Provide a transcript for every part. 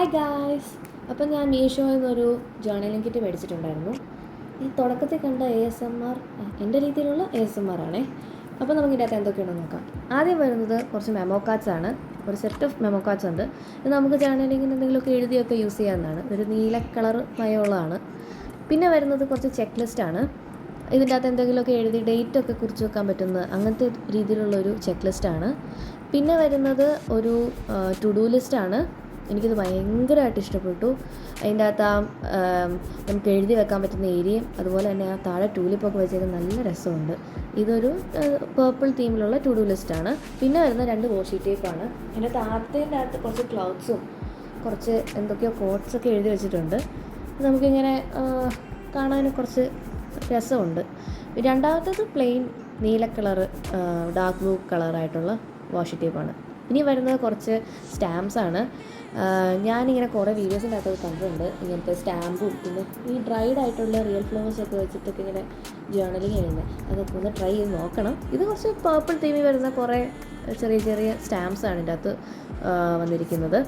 Hi guys. അപ്പം ഞാൻ മീഷോയിൽ നിന്നൊരു ജേർണലിംഗ് കിറ്റ് മേടിച്ചിട്ടുണ്ടായിരുന്നു. ഈ തുടക്കത്തിൽ കണ്ട ASMR എൻ്റെ രീതിയിലുള്ള ASMR ആണേ. അപ്പോൾ നമുക്ക് ഇതിനകത്ത് എന്തൊക്കെയുണ്ടെന്ന് നോക്കാം. ആദ്യം വരുന്നത് കുറച്ച് മെമോ കാർഡ്സ് ആണ്. ഒരു സെറ്റ് ഓഫ് മെമോ കാർഡ്സ് ഉണ്ട്. ഇത് നമുക്ക് ജേർണലിങ്ങിന് എന്തെങ്കിലുമൊക്കെ എഴുതിയൊക്കെ യൂസ് ചെയ്യാവുന്നതാണ്. ഒരു നീല കളർ മയമുള്ളതാണ്. പിന്നെ വരുന്നത് കുറച്ച് ചെക്ക് ലിസ്റ്റാണ്. ഇതിൻ്റെ അകത്ത് എന്തെങ്കിലുമൊക്കെ എഴുതി ഡേറ്റൊക്കെ കുറിച്ച് വെക്കാൻ പറ്റുന്ന അങ്ങനത്തെ രീതിയിലുള്ളൊരു ചെക്ക് ലിസ്റ്റാണ്. പിന്നെ വരുന്നത് ഒരു ടു ഡു ലിസ്റ്റാണ്. എനിക്കിത് ഭയങ്കരമായിട്ട് ഇഷ്ടപ്പെട്ടു. അതിൻ്റെ അകത്ത് നമുക്ക് എഴുതി വെക്കാൻ പറ്റുന്ന ഏരിയയും അതുപോലെ തന്നെ ആ താഴെ ടൂലിപ്പൊക്കെ വെച്ചേക്കുന്നത് നല്ല രസമുണ്ട്. ഇതൊരു പേർപ്പിൾ തീമിലുള്ള ടു ഡു ലിസ്റ്റാണ്. പിന്നെ വരുന്ന 2 വാഷി ടേപ്പാണ്. എൻ്റെ താഴത്തേൻ്റെ അകത്ത് കുറച്ച് ക്ലൗഡ്സും കുറച്ച് എന്തൊക്കെയോ കോട്ട്സൊക്കെ എഴുതി വെച്ചിട്ടുണ്ട്. നമുക്കിങ്ങനെ കാണാൻ കുറച്ച് രസമുണ്ട്. രണ്ടാമത്തേത് പ്ലെയിൻ നീല കളറ് ഡാർക്ക് ബ്ലൂ കളറായിട്ടുള്ള വാഷി ടേപ്പാണ്. ഇനി വരുന്നത് കുറച്ച് സ്റ്റാമ്പ്സാണ്. ഞാനിങ്ങനെ കുറേ വീഡിയോസിൻ്റെ അകത്ത് കണ്ടിട്ടുണ്ട് ഇങ്ങനത്തെ സ്റ്റാമ്പും പിന്നെ ഈ ഡ്രൈഡ് ആയിട്ടുള്ള റിയൽ ഫ്ലവേഴ്സൊക്കെ വെച്ചിട്ടൊക്കെ ഇങ്ങനെ ജേർണലിങ് ചെയ്യുന്നത്. അതൊക്കെ ഒന്ന് ട്രൈ ചെയ്ത് നോക്കണം. ഇത് കുറച്ച് പേർപ്പിൾ തീമിൽ വരുന്ന കുറേ ചെറിയ ചെറിയ സ്റ്റാമ്പ്സാണ് ഇതിൻ്റെ അകത്ത് വന്നിരിക്കുന്നത്.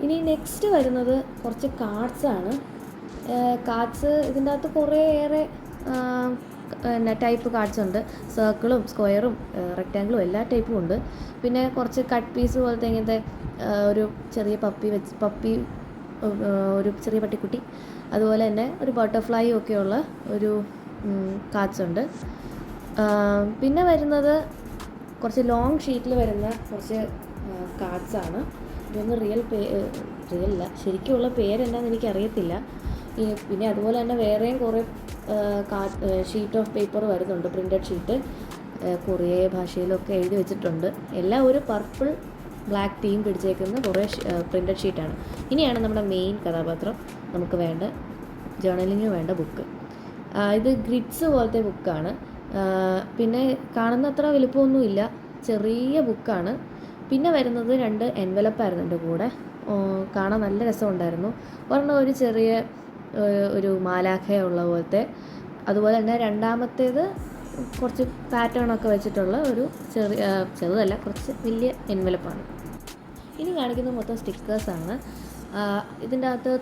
ഇനി നെക്സ്റ്റ് വരുന്നത് കുറച്ച് കാർഡ്സാണ്. കാർഡ്സ് ഇതിൻ്റെ അകത്ത് കുറേയേറെ ടൈപ്പ് കാർഡ്സ് ഉണ്ട്. സർക്കിളും സ്ക്വയറും റെക്റ്റാങ്കിളും എല്ലാ ടൈപ്പും ഉണ്ട്. പിന്നെ കുറച്ച് കട്ട് പീസ് പോലത്തെ ഇങ്ങനത്തെ ഒരു ചെറിയ പപ്പി ഒരു ചെറിയ പട്ടിക്കുട്ടി, അതുപോലെ തന്നെ ഒരു ബട്ടർഫ്ലൈയും ഒക്കെയുള്ള ഒരു കാർഡ്സ് ഉണ്ട്. പിന്നെ വരുന്നത് കുറച്ച് ലോങ് ഷീറ്റിൽ വരുന്ന കുറച്ച് കാർഡ്സാണ്. ഇതൊന്നും റിയലല്ല, ശരിക്കുള്ള പേരെന്താണെന്ന് എനിക്കറിയത്തില്ല. പിന്നെ അതുപോലെ തന്നെ വേറെയും കുറേ ഷീറ്റ് ഓഫ് പേപ്പർ വരുന്നുണ്ട്, പ്രിൻ്റഡ് ഷീറ്റ്. കുറേ ഭാഷയിലൊക്കെ എഴുതി വെച്ചിട്ടുണ്ട്. എല്ലാം ഒരു പർപ്പിൾ ബ്ലാക്ക് തീം പിടിച്ചേക്കുന്ന കുറേ പ്രിൻ്റഡ് ഷീറ്റാണ്. ഇനിയാണ് നമ്മുടെ മെയിൻ കഥാപാത്രം, നമുക്ക് വേണ്ട ജേർണലിങ്ങിന് വേണ്ട ബുക്ക്. ഇത് ഗ്രിഡ്സ് പോലത്തെ ബുക്കാണ്. പിന്നെ കാണുന്ന അത്ര വലുപ്പമൊന്നുമില്ല, ചെറിയ ബുക്കാണ്. പിന്നെ വരുന്നത് 2 എൻവലപ്പായിരുന്നു എൻ്റെ കൂടെ. കാണാൻ നല്ല രസമുണ്ടായിരുന്നു. ഒരെണ്ണം ഒരു ചെറിയ ഒരു മാലാഖയുള്ള പോലത്തെ, അതുപോലെ തന്നെ രണ്ടാമത്തേത് കുറച്ച് പാറ്റേണൊക്കെ വെച്ചിട്ടുള്ള ഒരു ചെറുതല്ല, കുറച്ച് വലിയ എൻവലപ്പാണ്. ഇനി കാണിക്കുന്നത് മൊത്തം സ്റ്റിക്കേഴ്സാണ്. ഇതിൻ്റെ അകത്ത്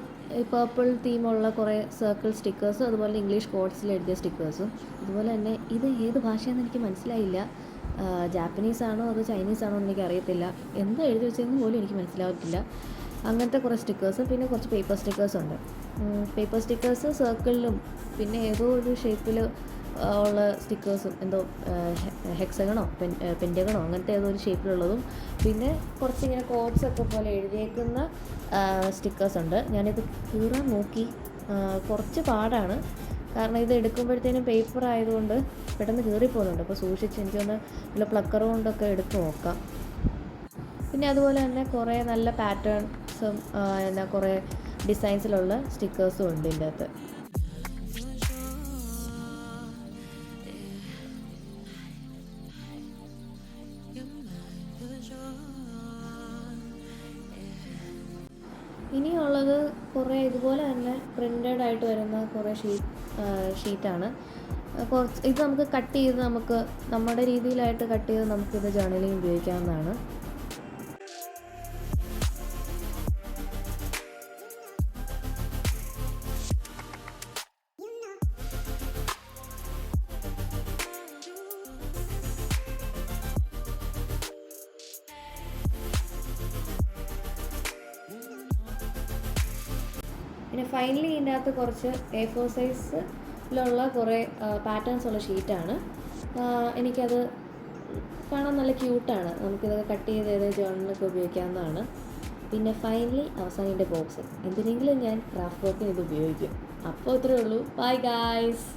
പേർപ്പിൾ തീമുള്ള കുറേ സർക്കിൾ സ്റ്റിക്കേഴ്സും അതുപോലെ ഇംഗ്ലീഷ് കോഡ്സിൽ എഴുതിയ സ്റ്റിക്കേഴ്സും. അതുപോലെ തന്നെ ഇത് ഏത് ഭാഷയാണെന്ന് എനിക്ക് മനസ്സിലായില്ല. ജാപ്പനീസ് ആണോ അതോ ചൈനീസ് ആണോ എന്ന് എനിക്ക് അറിയത്തില്ല. എന്താ എഴുതി വെച്ചതെന്ന് പോലും എനിക്ക് മനസ്സിലാവത്തില്ല. അങ്ങനത്തെ കുറേ സ്റ്റിക്കേഴ്സും പിന്നെ കുറച്ച് പേപ്പർ സ്റ്റിക്കേഴ്സുണ്ട്. പേപ്പർ സ്റ്റിക്കേഴ്സ് സർക്കിളിലും പിന്നെ ഏതോ ഒരു ഷേപ്പിൽ ഉള്ള സ്റ്റിക്കേഴ്സും, എന്തോ ഹെക്സഗണോ പെൻറ്റഗണോ അങ്ങനത്തെ ഏതോ ഒരു ഷേപ്പിലുള്ളതും, പിന്നെ കുറച്ചിങ്ങനെ കോഡ്സൊക്കെ പോലെ എഴുതിയേക്കുന്ന സ്റ്റിക്കേഴ്സ് ഉണ്ട്. ഞാനിത് കീറാൻ നോക്കി, കുറച്ച് പാടാണ്. കാരണം ഇത് എടുക്കുമ്പോഴത്തേനും പേപ്പർ ആയതുകൊണ്ട് പെട്ടെന്ന് കീറിപ്പോകുന്നുണ്ട്. അപ്പോൾ സൂക്ഷിച്ച് എനിക്കൊന്ന് നല്ല പ്ലക്കർ കൊണ്ടൊക്കെ എടുത്ത് നോക്കാം. പിന്നെ അതുപോലെ തന്നെ കുറേ നല്ല പാറ്റേൺസും കുറേ ഡിസൈൻസിലുള്ള സ്റ്റിക്കേഴ്സും ഉണ്ട് ഇതിൻ്റെ അകത്ത്. ഇനിയുള്ളത് കുറേ ഇതുപോലെ തന്നെ പ്രിൻ്റഡ് ആയിട്ട് വരുന്ന കുറേ ഷീറ്റാണ്. ഇത് നമുക്ക് കട്ട് ചെയ്ത് നമുക്ക് നമ്മുടെ രീതിയിലായിട്ട് കട്ട് ചെയ്ത് നമുക്കിത് ജേർണലിംഗ് ഉപയോഗിക്കാവുന്നതാണ്. പിന്നെ ഫൈനലി ഇതിൻ്റെ അകത്ത് കുറച്ച് A4 സൈസിലുള്ള കുറേ പാറ്റേൺസ് ഉള്ള ഷീറ്റാണ്. എനിക്കത് കാണാൻ നല്ല ക്യൂട്ടാണ്. നമുക്കിതൊക്കെ കട്ട് ചെയ്ത് ഏത് ജേർണലൊക്കെ ഉപയോഗിക്കാവുന്നതാണ്. പിന്നെ ഫൈനലി അവസാനം ഇതിൻ്റെ ബോക്സ്, എന്തിനെങ്കിലും ഞാൻ ക്രാഫ്റ്റ് വർക്കിന് ഇത് ഉപയോഗിക്കും. അപ്പോൾ ഇത്രയേ ഉള്ളൂ. Bye guys.